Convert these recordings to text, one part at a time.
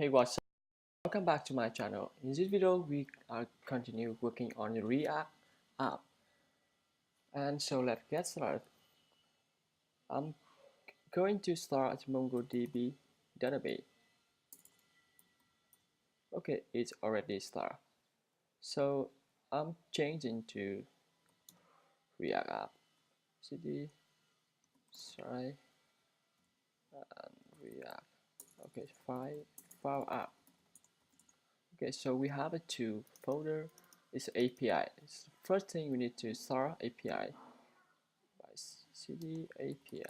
Hey, what's up? Welcome back to my channel. In this video, we are continue working on the React app. And so let's get started. I'm going to start MongoDB database. Okay, it's already started. So I'm changing to React app. cd sorry and React. Okay, file app. Okay, so we have a two folder. It's API. It's the first thing we need to start API by cd API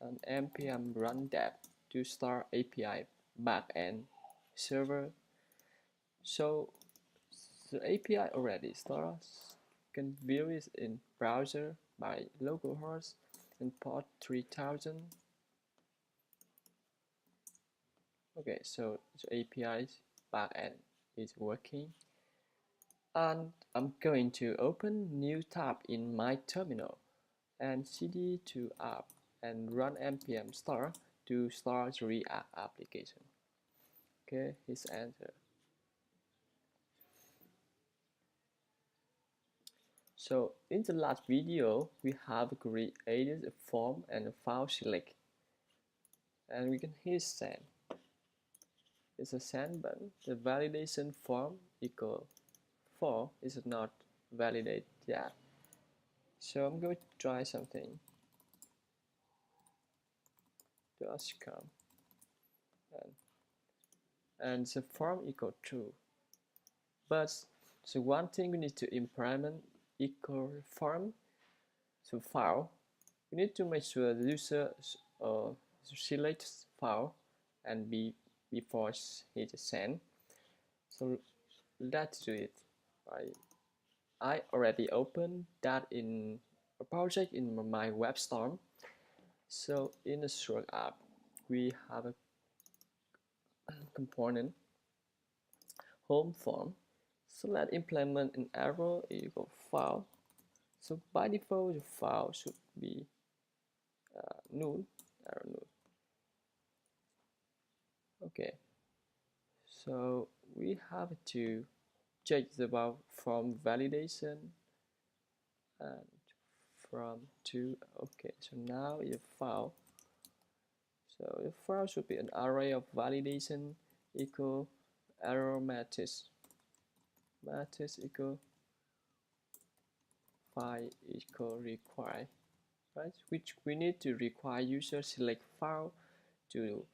and npm run dev to start API backend server. So the API already starts. You can view it in browser by localhost and port 3000. Okay, so the API backend is working. And I'm going to open new tab in my terminal and cd to app and run npm start to start the React application. Okay, hit enter. So in the last video, we have created a form and a file select, and we can hit send. It's a send button. The validation form equal 4 is not validated yet. So I'm going to try something. Just come and the form equal true. But the one thing we need to implement equal form to file. We need to make sure the user selects file and before hit send. So let's do it. I already opened that in a project in my web storm. So in the Shrug app, we have a component home form. So let's implement an arrow equal file. So by default, the file should be null, arrow null. Okay, so we have to check the from validation and from to. Okay, so now your file. So the file should be an array of validation equal error matrix equal file equal require, right? Which we need to require user select file to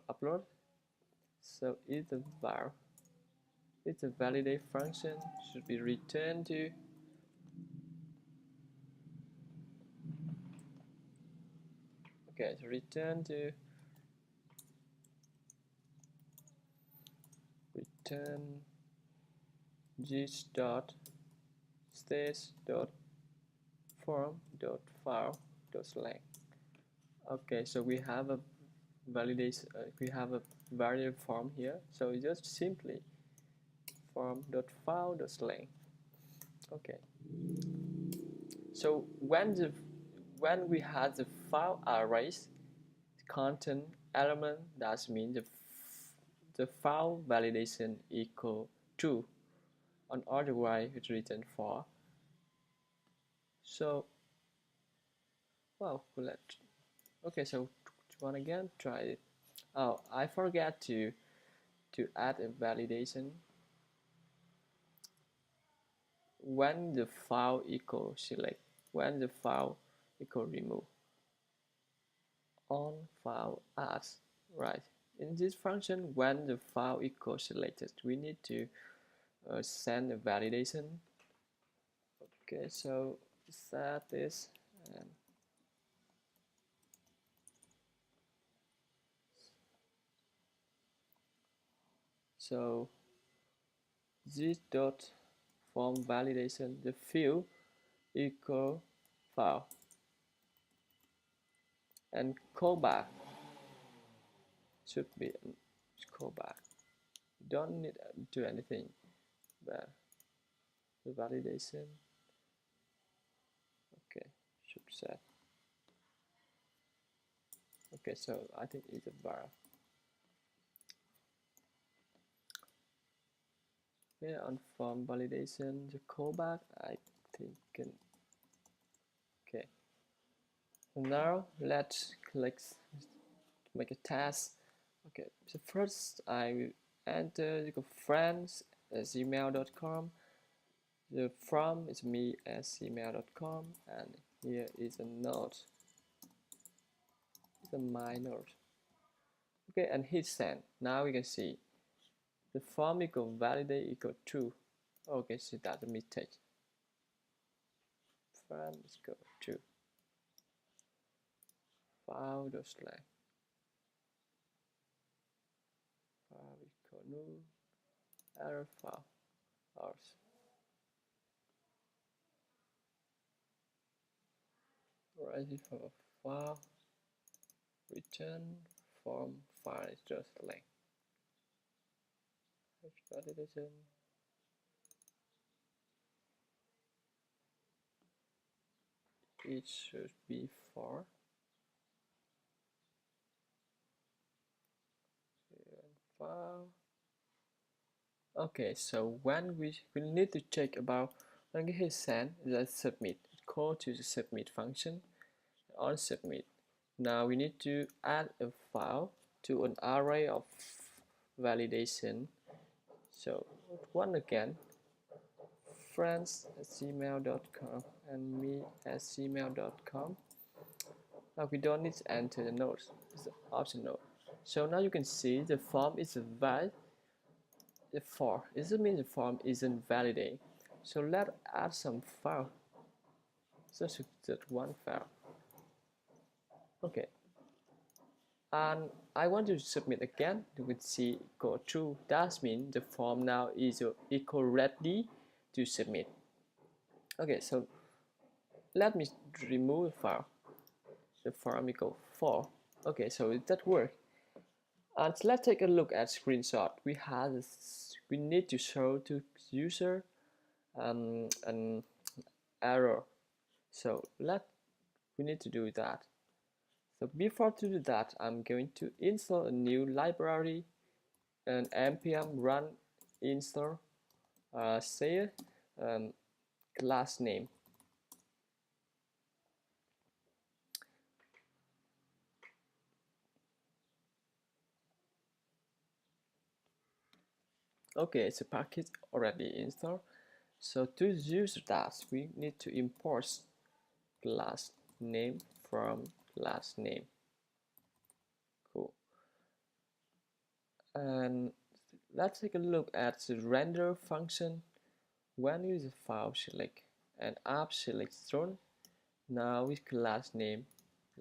upload. So if the var, if the validate function should be returned to okay, so return this dot stage dot form dot file dot select. Okay, so we have a validation. We have a variable form here. So just simply form dot file dot select. Okay. So when we have the file arrays content element, that means the file validation equal true, and otherwise it return 4. So well, okay, so one again, try it. Oh, I forgot to add a validation when the file equal select, when the file equal remove, on file add, right? In this function, when the file equal selected, we need to send a validation. Okay, so set this and so this dot form validation, the field equal file and callback should be callback. Don't need to do anything, but the validation, okay, should set. Okay, so I think it's a var. Okay, on form validation, the callback, I think. Okay. Now let's click make a test. Okay, so first I will enter the friends at gmail.com. The from is me at gmail.com, and here is a note. It's a my note. Okay, and hit send. Now we can see the form equal validate equal true. Okay, so that's a mistake. From is equal to file dot slash file equal new error file ours. Ready for file return from file is just length. Validation. It should be for file. Okay, so when we need to check about when we hit send, let's submit. Call to the submit function on submit. Now we need to add a file to an array of validation. So one again, friends at gmail.com and me at gmail.com. Now we don't need to enter the nodes, it's optional. So now you can see the form is valid. The for it means the form isn't validating. So let's add some file. Just one file. Okay. And I want to submit again. You would see equal true. That means the form now is equal ready to submit. Okay, so let me remove the file. The form equal 4. Okay, so that works. And let's take a look at screenshot. We need to show to user an error. So we need to do that. So before to do that, I'm going to install a new library and npm run install say class name. Okay, it's a package already installed. So to use that, we need to import class name from class name. Cool. And let's take a look at the render function. When you use a file select and app select thrown, now with class name,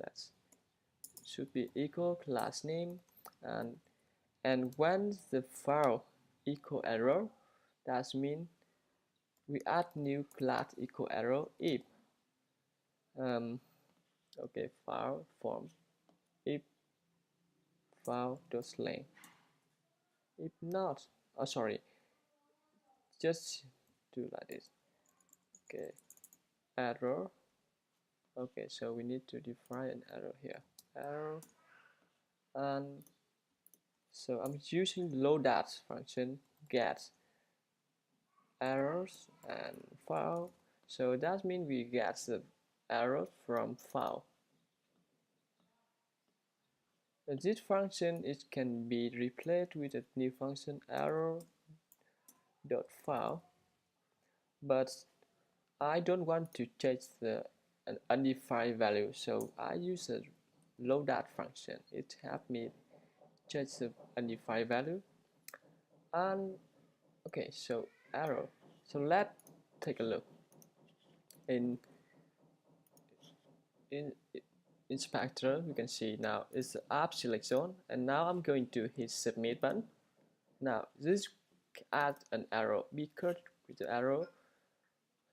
let's should be equal class name, and when the file equal error, that means we add new class equal error if okay, file form if file dot length. If not, oh sorry, just do like this. Okay, error. Okay, so we need to define an error here. Error, and so I'm using loadat function get errors and file. So that means we get the error from file. And this function can be replaced with a new function error.file, but I don't want to change an undefined value, so I use a loadat function. It helps me change the undefined value. And okay, so error. So let's take a look in inspector. You can see now it's the app select zone, and now I'm going to hit submit button. Now this add an error because with the error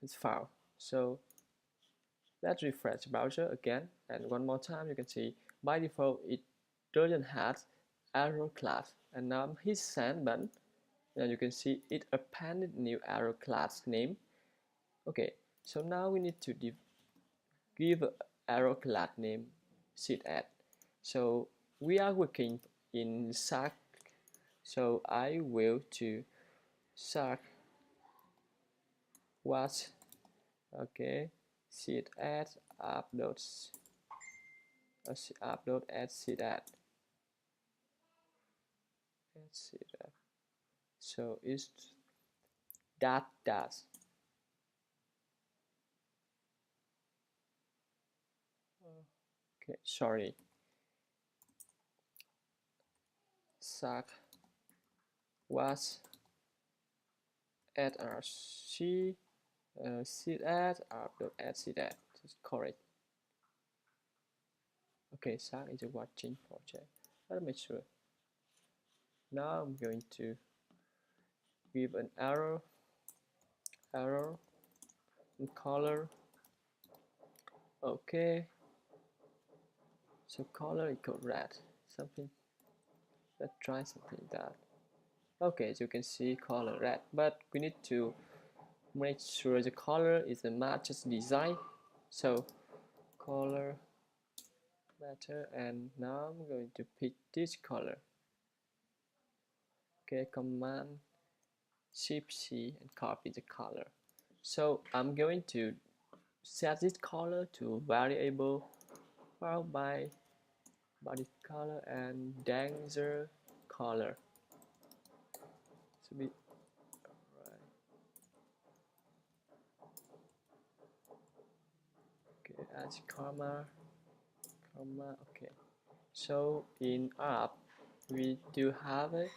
is file. So let's refresh the browser again, and one more time. You can see by default it doesn't have error class, and now I'm hit send button. Now you can see it appended new error class name. Okay, so now we need to give error class name sit at. So we are working in Shark, so I will to Shark was okay seed add uploads upload add seed add so it's that does okay sorry sac was add rc seed add upload add seed add that's correct. Okay, sac is a watching project. Let me make sure. Now I'm going to give an arrow and color. Okay, so color equal red, something. Let's try something like that. Okay, so you can see color red, but we need to make sure the color is a matches design. So color matter, and now I'm going to pick this color. Okay, command shift C and copy the color. So I'm going to set this color to variable followed by body color and danger color. So be right. Okay, add comma. Okay. So in app we do have a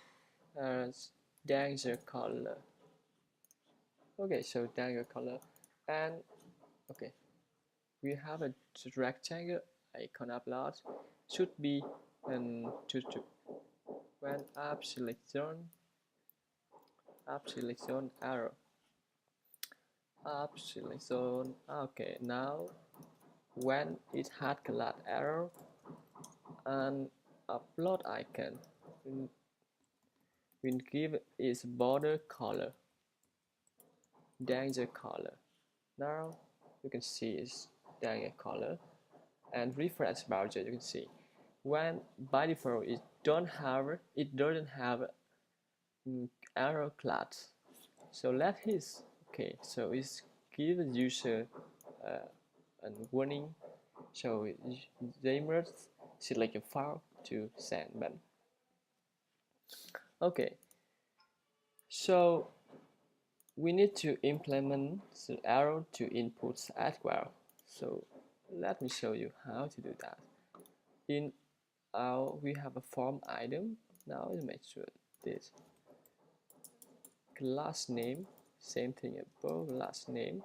danger color. Okay, so danger color and okay. We have a rectangle icon upload should be to when app selection arrow app selection. Okay, now when it had color arrow and upload icon we give its border color danger color. Now you can see it's danger color and refresh browser. You can see when by default it doesn't have arrow class. So let his okay. So it's give the user a warning. So they must select a file to send button. Okay. So we need to implement the arrow to inputs as well. So let me show you how to do that. In our we have a form item. Now let's make sure this class name, same thing above, last name.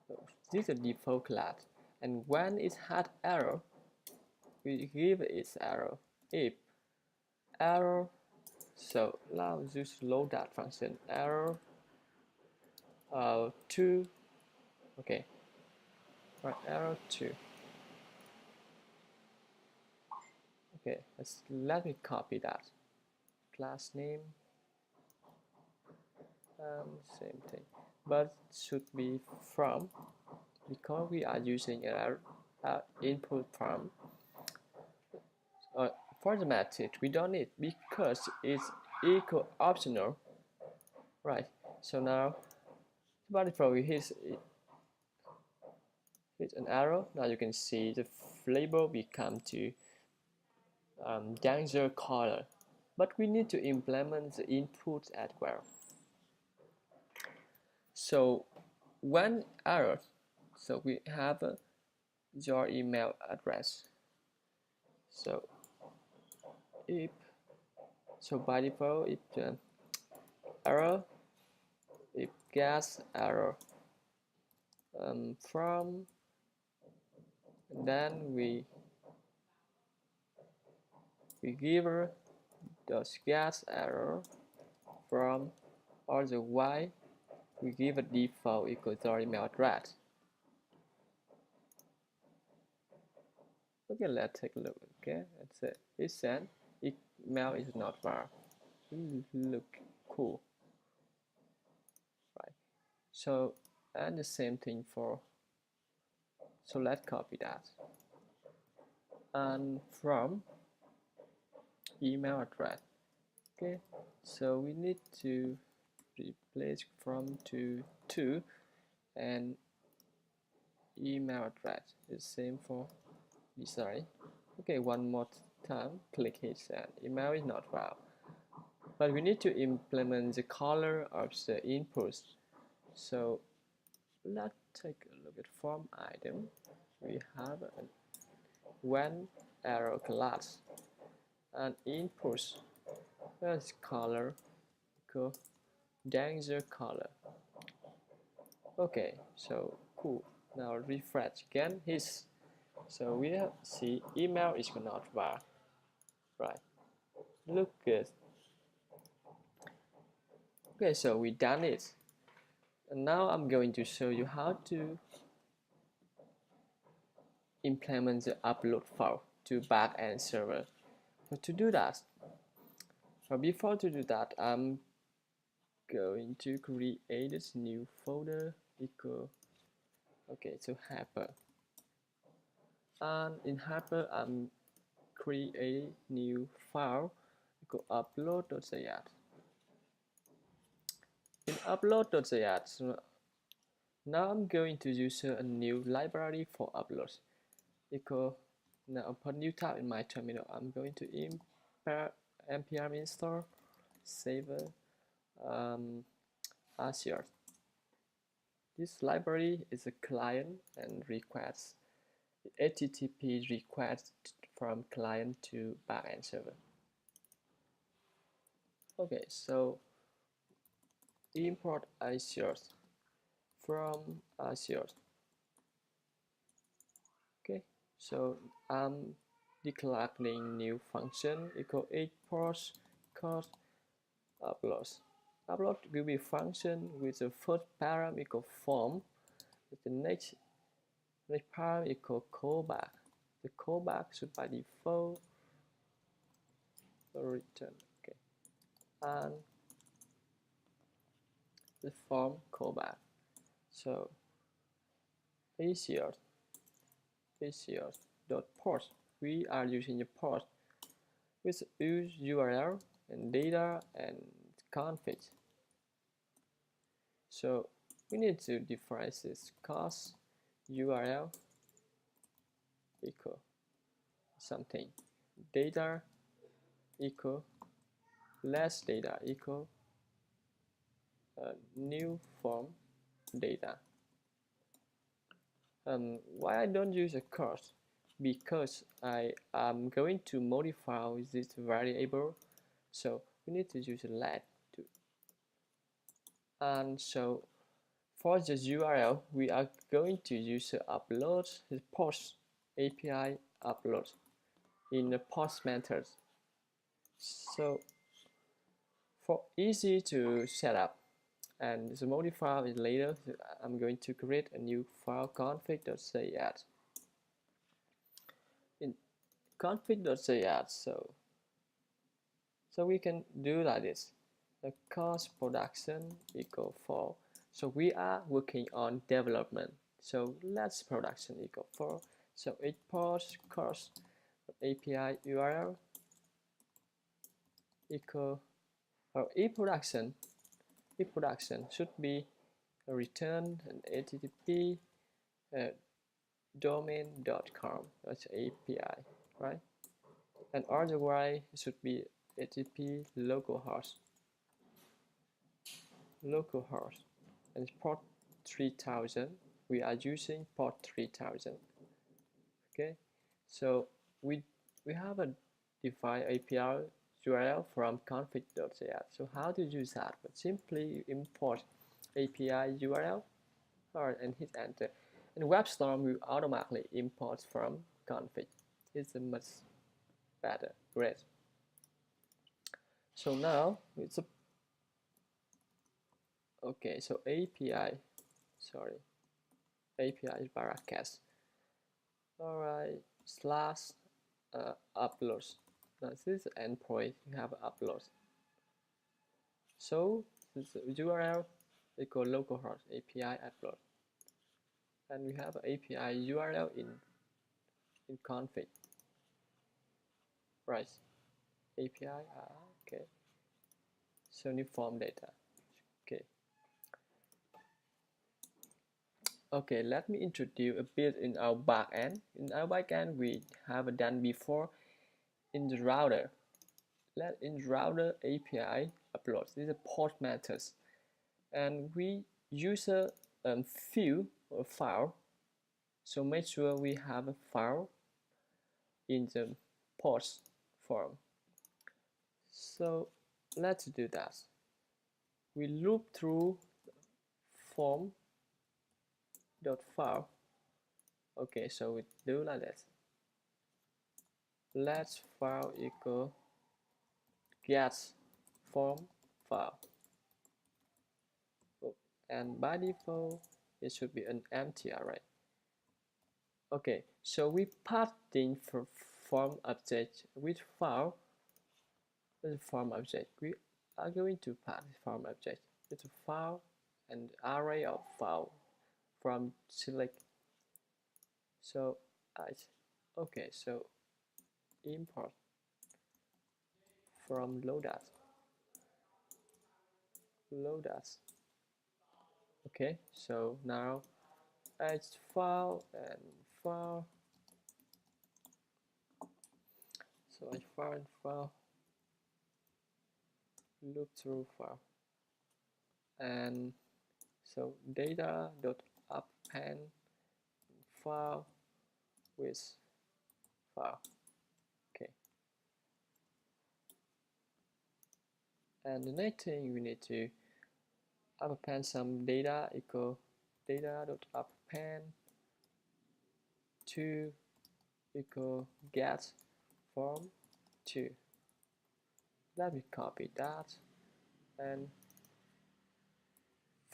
So this is the default class, and when it had arrow we give its arrow if arrow. So now just load that function arrow 2. Okay, right, arrow 2. Okay, let me copy that class name same thing, but should be from because we are using our input from for the method we don't need because it's equal optional, right? So now by default we hit an arrow. Now you can see the label become to danger color, but we need to implement the input as well. So when arrow, so we have your email address. So if so by default if arrow if gas arrow from, and then we give those gas arrow from or the y we give a default equal to our email address. Okay, let's take a look. Okay, that's it. It said email is not var. Look cool, right? So and the same thing for. So let's copy that and from email address. Okay, so we need to replace from to 2, and email address is same for sorry. Okay, one more time, click it and email is not found. But we need to implement the color of the inputs. So let's take a look at form item. We have a one arrow class and inputs as color equal danger color. Okay, so cool. Now refresh again. So we have see email is not var, right? Look good. Okay, so we done it. And now I'm going to show you how to implement the upload file to backend server. So to do that, before to do that, I'm going to create this new folder equal, okay, so helper. And in helper, I'm create a new file equal upload.js. In upload.js, now I'm going to use a new library for uploads. Equal, now upon new tab in my terminal, I'm going to npm install saver Azure. This library is a client and requests HTTP request from client to backend server. Okay, so import Azure from Azure. Okay, so I'm declaring new function equal import cost uploads. Upload will be function with the first param equal form, with the next param equal callback. The callback should by default return. Okay, and the form callback. So Azure.port. We are using the port with use URL and data and config. So we need to define this cost URL equal something, data equal less data equal new form data. Why I don't use a cost? Because I am going to modify this variable, so we need to use a let to. And so for the URL, we are going to use the upload, the post API upload in the post method. So for easy to set up and the modify is later, I'm going to create a new file config.js. In config.js, so we can do like this. The cost production equal 4. So we are working on development. So let's production equal 4. So import cost API URL equal, or e-production should be a return an HTTP domain.com. That's API, right? And otherwise it should be HTTP localhost, and port 3000. We are using port 3000. Okay, so we have a defined API URL from config.js. So how to use that? But simply import API URL and hit enter. And WebStorm will automatically import from config. It's a much better. Great. So now it's a okay. So API is Baracas. All right, slash uploads. Now this is endpoint. You have uploads. So this URL equal localhost API upload, and we have API URL in config. Right, API. Okay. So new form data. Okay. Okay, let me introduce a bit in our backend. In our backend, we have done before in the router. In router API upload. These are port methods, and we use a field or file. So make sure we have a file in the ports form. So let's do that. We loop through form.file. Okay, so we do like that. Let's file equal get form file. And by default, it should be an empty array. Okay, so we pass in for form object with file. The form object. We are going to pass form object with a file and array of file from select. So okay, so import from loadas. Okay, so now it's file and file. So I file and file, loop through file, and so data.append file with file. Okay, and the next thing we need to append some data equal data.append to equal get form 2. Let me copy that and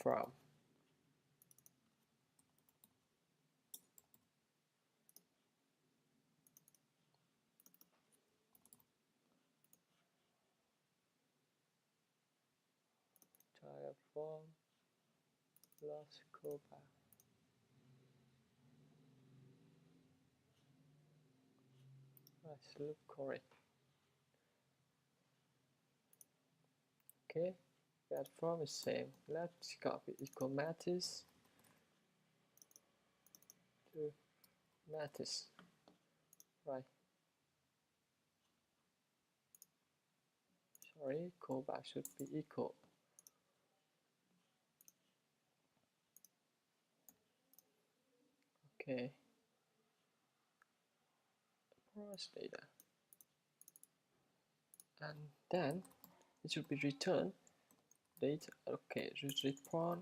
from. Type form plus callback. Let's look correct. Okay, that form is same. Let's copy equal Mattis to Mattis. Right. Sorry, callback should be equal. Okay. Parse data. And then it should be returned data. Okay, return.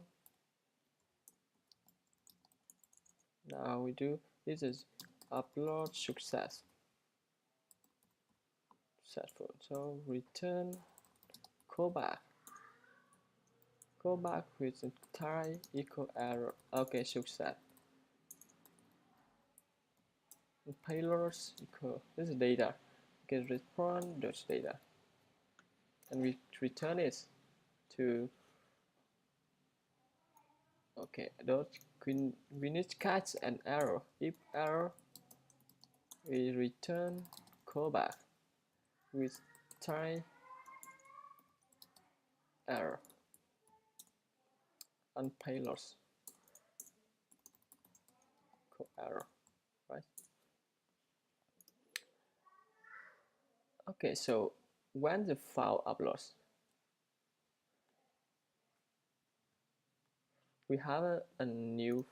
Now we do this is upload successful. So return callback with entire equal error. Okay, success. And payloads equal this is data. Okay, return dot data, and we return it to okay dot we need to catch an error. If error, we return callback with try error and payloads error, right? Okay, so when the file uploads, we have a new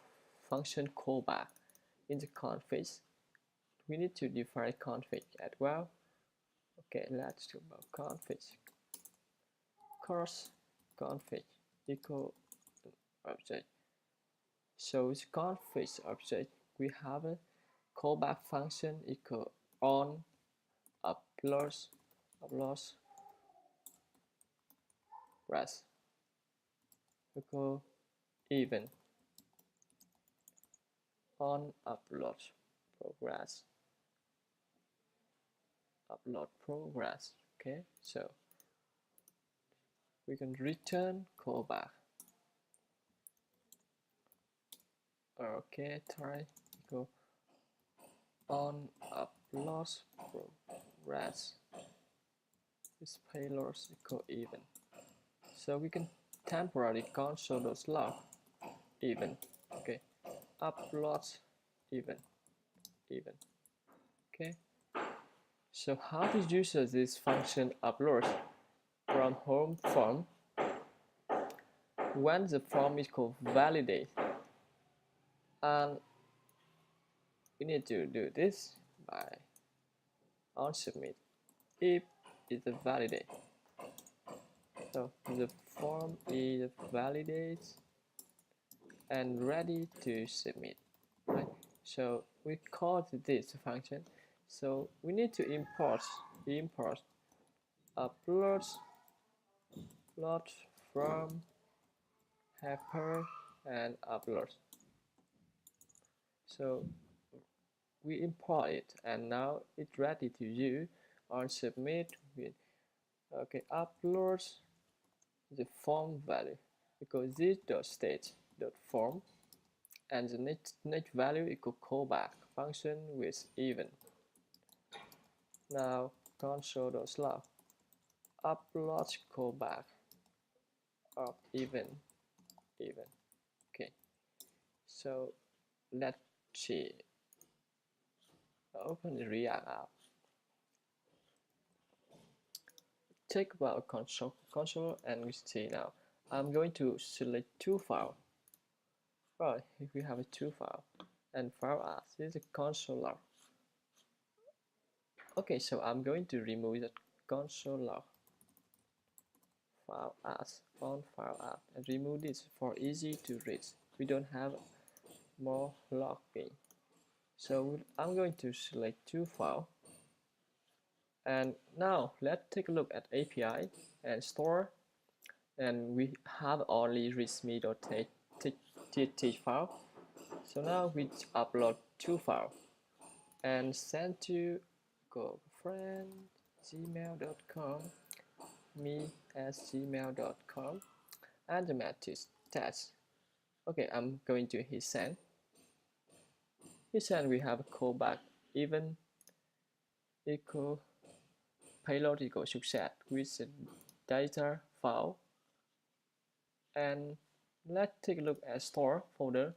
function callback in the config. We need to define config as well. Okay, let's do about config. Cross config equal object. So it's config object. We have a callback function equal on uploads res equal even on upload progress. Okay, so we can return callback. Okay, try equal on upload progress with payloads equal even. So we can temporarily console those log even. Okay, upload even. Okay, so how to use this function upload from home form when the form is called validate, and we need to do this by on submit if it's a validate. So the form is validate and ready to submit, right? So we call this function. So we need to import upload from helper and upload. So we import it, and now it's ready to use on submit with upload the form value, because this dot state dot form and the next value equal callback function with even. Now console.log upload callback of even. Okay, so let's see. Open the React app. Take about console and we see now. I'm going to select two files. Right, if we have a two file and file as this is a console log. Okay, so I'm going to remove the console log file as on file app and remove this for easy to read. We don't have more logging. So I'm going to select two files. And now let's take a look at API and store. And we have only readme.txt file. So now we upload two files and send to girlfriend gmail.com, me@gmail.com, and the message test. Okay, I'm going to hit send. Hit send, we have a callback even equal payload equal success with the data file. And let's take a look at store folder.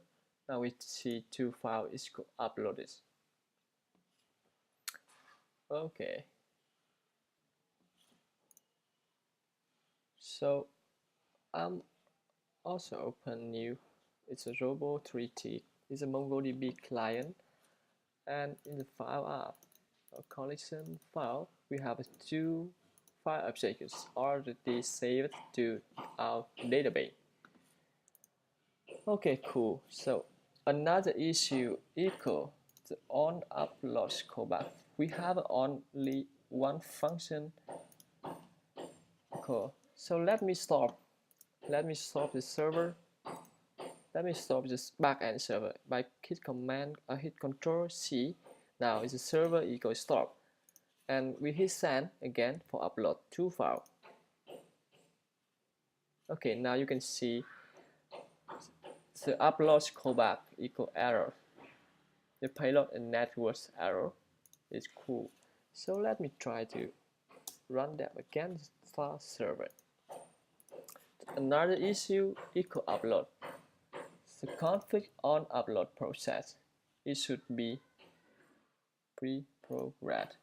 Now we see two files is uploaded. Okay, so I'm also open new. It's a Robo3T. It's a MongoDB client, and in the file app, a collection file, we have two file objects already saved to our database. Okay, cool. So another issue equal the on upload callback. We have only one function call. So let me stop the server. Let me stop this backend server by hit Control C. Now it's a server equals stop, and we hit send again for upload two files. Okay, now you can see the upload callback equal error. The payload and network error is cool. So let me try to run that again. Start server. Another issue equal upload. The config on upload process, it should be pre-progressed.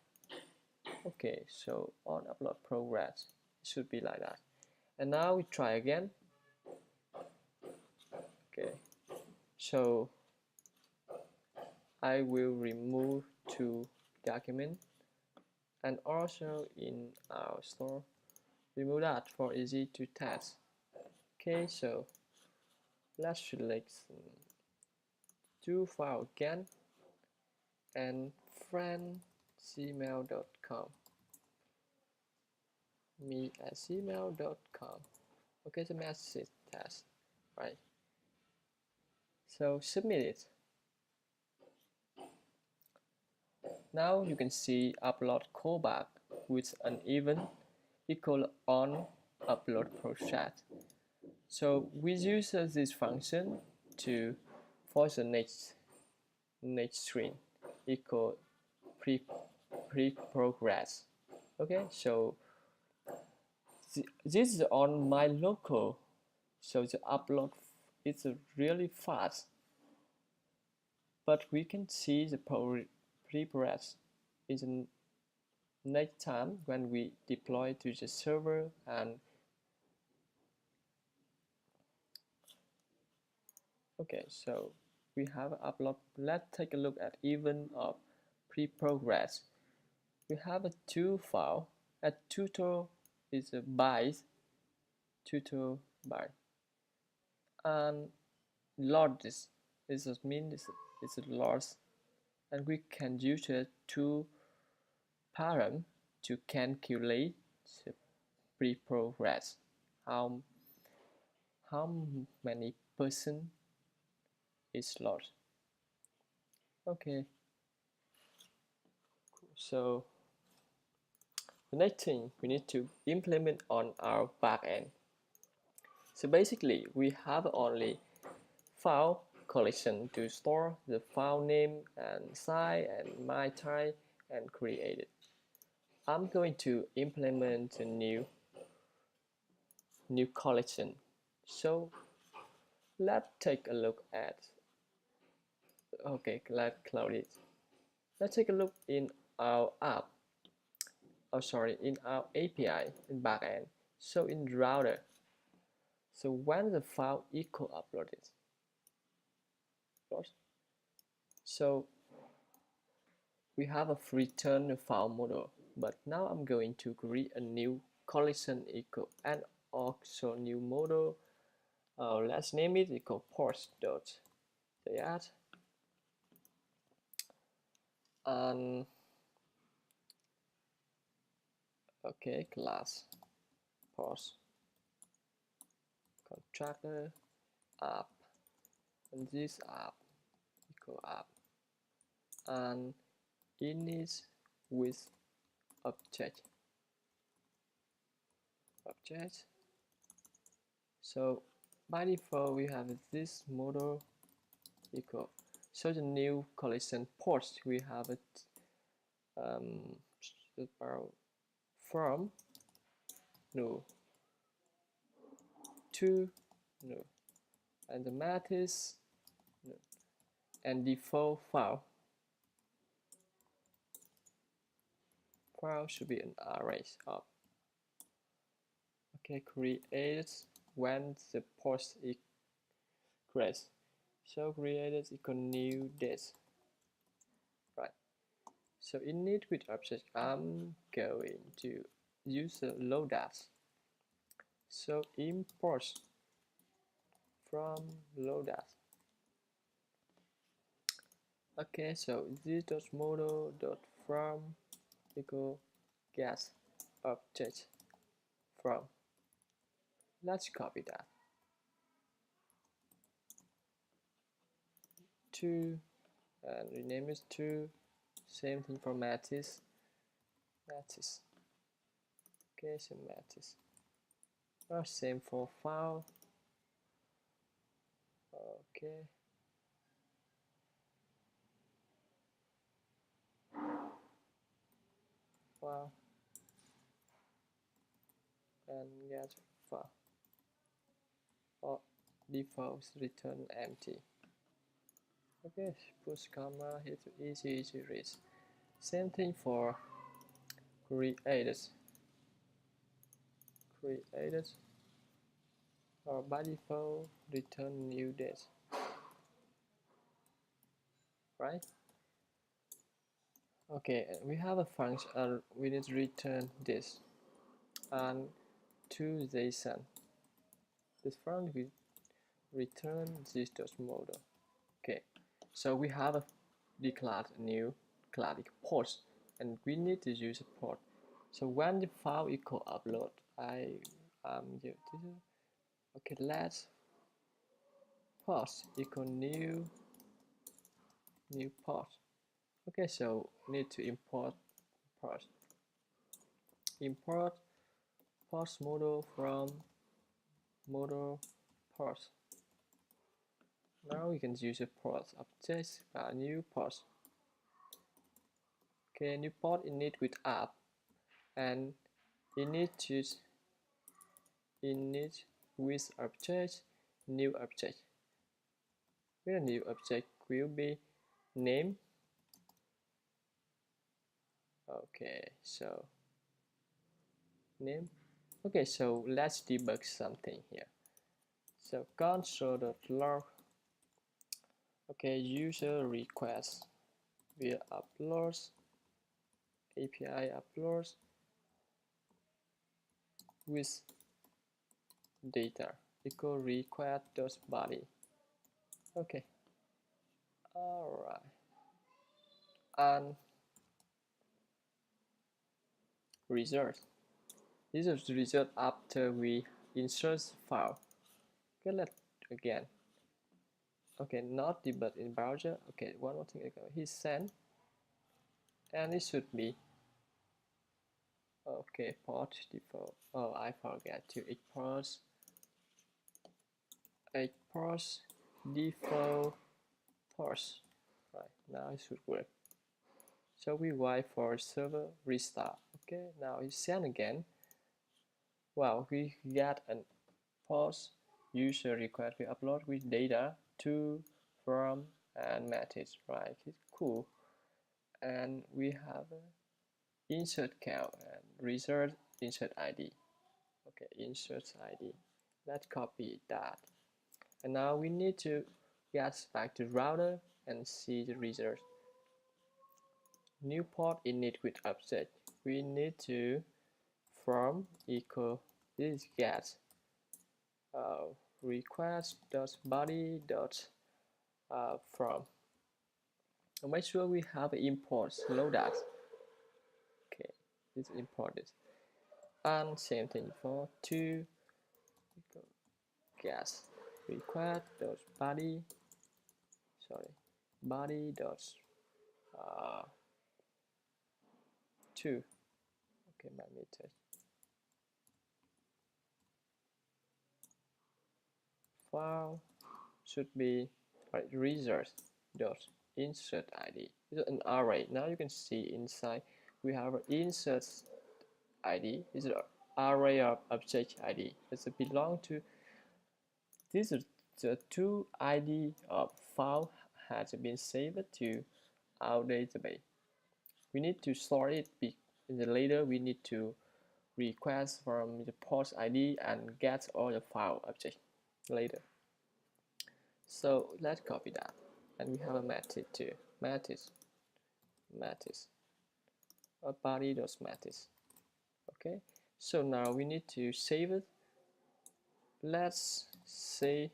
Okay, so on upload progress, it should be like that. And now we try again. Okay, so I will remove two documents, and also in our store, remove that for easy to test. Okay, so let's select two files again and friend gmail.com, me@gmail.com. Okay, the message test, right? So submit it. Now you can see upload callback with an even equal on upload process. So we use this function to force the next string equal pre-progress. Okay, so this is on my local, so the upload is really fast. but we can see the progress in the next time when we deploy to the server. And okay, so we have upload. Let's take a look at event of pre-progress. We have a two file. A tutor is a byte, tutor byte, and load this. This means it's a loss, and we can use it to param to calculate the pre-progress. How many percent is lost. Okay, so the next thing we need to implement on our backend. So basically we have only file collection to store the file name and size and my type and create it. I'm going to implement a new collection. So let's take a look at, okay, let's close it. Let's take a look in our app. Oh, sorry, in our API in backend. So in router, so when the file equal uploaded, so we have a return file model, but now I'm going to create a new collection equal and also new model. Let's name it equal post.js, and okay, class post contractor app, and this app equal app, and init with object. So by default we have this model equal. So the new collection post we have it from no to no, and the math is no, and default file should be an array of. Okay, created when the post is created. So created equal new this. Right. So init with object, I'm going to use the loadas. So import from loadas. Okay, so this dot model dot from equal get object from. Let's copy that to and rename it to. Same thing for Mattis. Okay, so Mattis. Same for file. Okay. File and get file. Or default return empty. Okay, push comma here to easy read. Same thing for created or by default return new date, right? Okay, we have a function we need to return this and to JSON. This function will return this dot model. Okay, so we have a declared new class post, and we need to use a port. So when the file equal upload, okay, let's post equal new port. Okay, so need to import post. Import post model from model post. Now we can use a port object, new port. Okay, new port init with app, and init with object, new object. Where new object will be name. Okay, so name. Okay, so let's debug something here. So console.log. Okay, user request will uploads, API uploads with data equal request.body. Okay, all right, and result. This is the result after we insert file. Okay, let's again. Okay, not debug in browser. Okay, one more thing. Hit send, and it should be okay. Port default. Oh, I forgot to export default ports. Right now it should work. So we wait for server restart. Okay, now it's send again. Wow, we got an pause user request we upload with data to, from, and message. Right, it's cool. And we have insert count and result insert ID. Okay, insert ID. Let's copy that. And now we need to get back to router and see the result. New port init with object. We need to from equal this get request.body.from. Make sure we have imports loadout. Okay, this is imported. And same thing for to get request.body, body dot to. Okay, my method file should be right, result dot insert ID. It's an array. Now you can see inside we have an insert ID. It's an array of object ID. It's a belong to this is the two ID of file has been saved to our database. We need to store it. In the later we need to request from the port ID and get all the file object later. So let's copy that, and we have a method too. Method a body.method. Okay, so now we need to save it. Let's say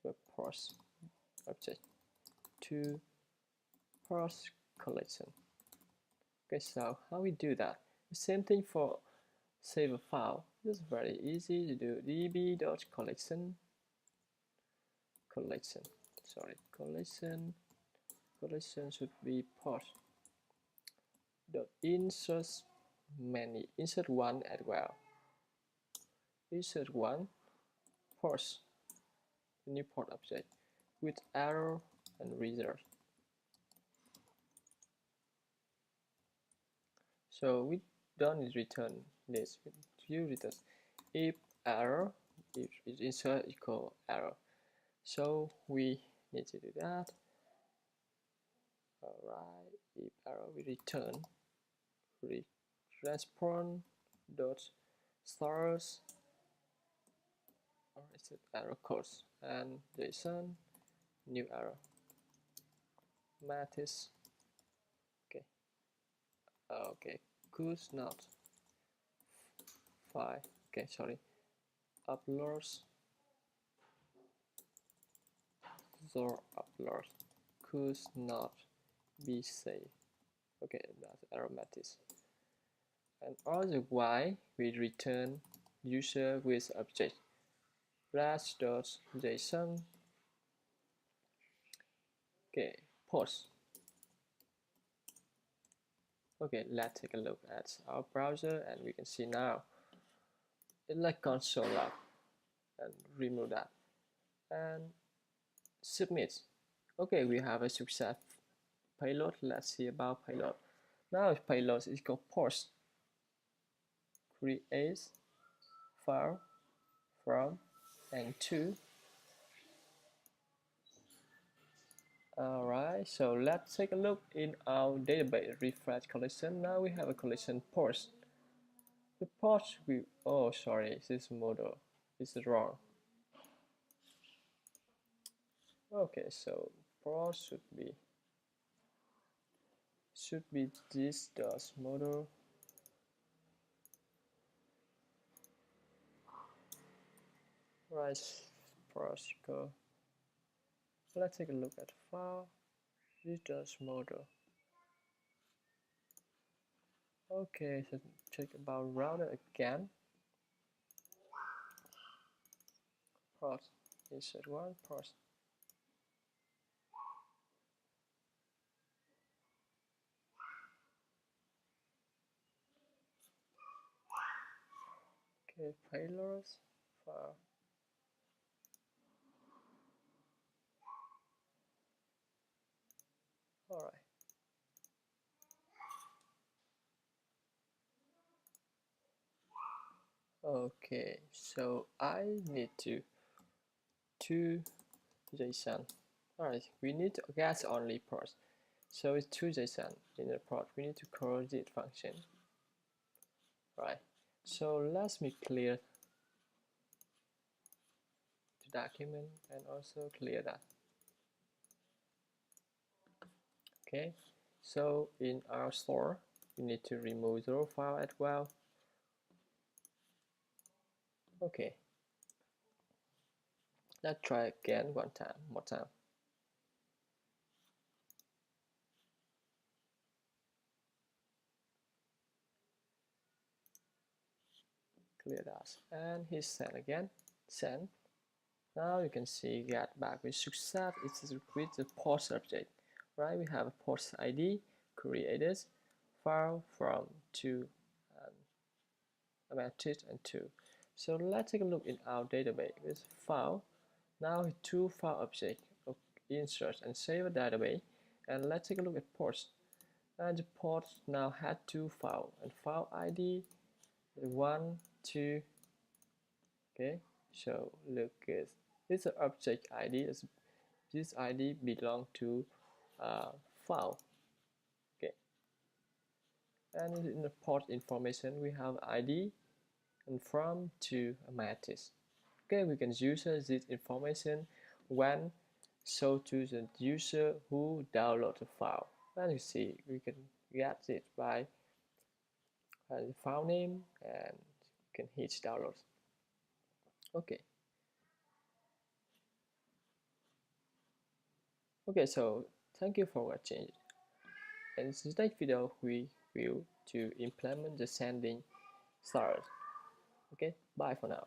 the parse object to parse collection. Okay, so how we do that? The same thing for save a file. It's very easy to do. db.collection collection should be parse dot insert many, insert one as well, insert one parse new port object with error and result. So we don't return this. You return if error, if insert equal error. So we need to do that. Alright, if error we return response dot stars or is it error codes and JSON new error Mattis. Okay, could not file. Okay, sorry, uploads could not be saved. Okay, that's error Mattis. And otherwise we return user with object flash.json. Okay, pause. Okay, let's take a look at our browser and we can see now it's like console log, and remove that and submit. Okay, we have a success payload. Let's see about payload. Now payload is equal pause create file from and to Alright, so let's take a look in our database refresh collection. Now we have a collection post. The post we sorry, this model is wrong. Okay, so post should be this dot model. Right, post go. Let's take a look at the file. This dot model. Okay, so check about router again. Post insert one post. Okay, payloads file. Alright. Okay, so I need to JSON. Alright, we need to get only parts. So it's 2 JSON in the part. We need to call this function. Right. So let me clear the document and also clear that. Okay. So in our store, we need to remove the raw file as well. Okay. Let's try again more time. Clear that and hit send again. Send. Now you can see get back with success. It's with the port subject. Right? We have a port ID created file from 2 and method and 2. So let's take a look in our database with file. Now with 2 file object insert and save a database, and let's take a look at ports. And the port now had 2 file and file ID 1 2. Okay, so look at this object ID. This ID belong to file. Okay, and in the port information we have ID and from to a matrix. Okay, we can use this information when show to the user who download the file. And you see we can get it by the file name and you can hit download. Okay. Okay, so thank you for watching. And in the next video we will to implement the sending stars. Okay, bye for now.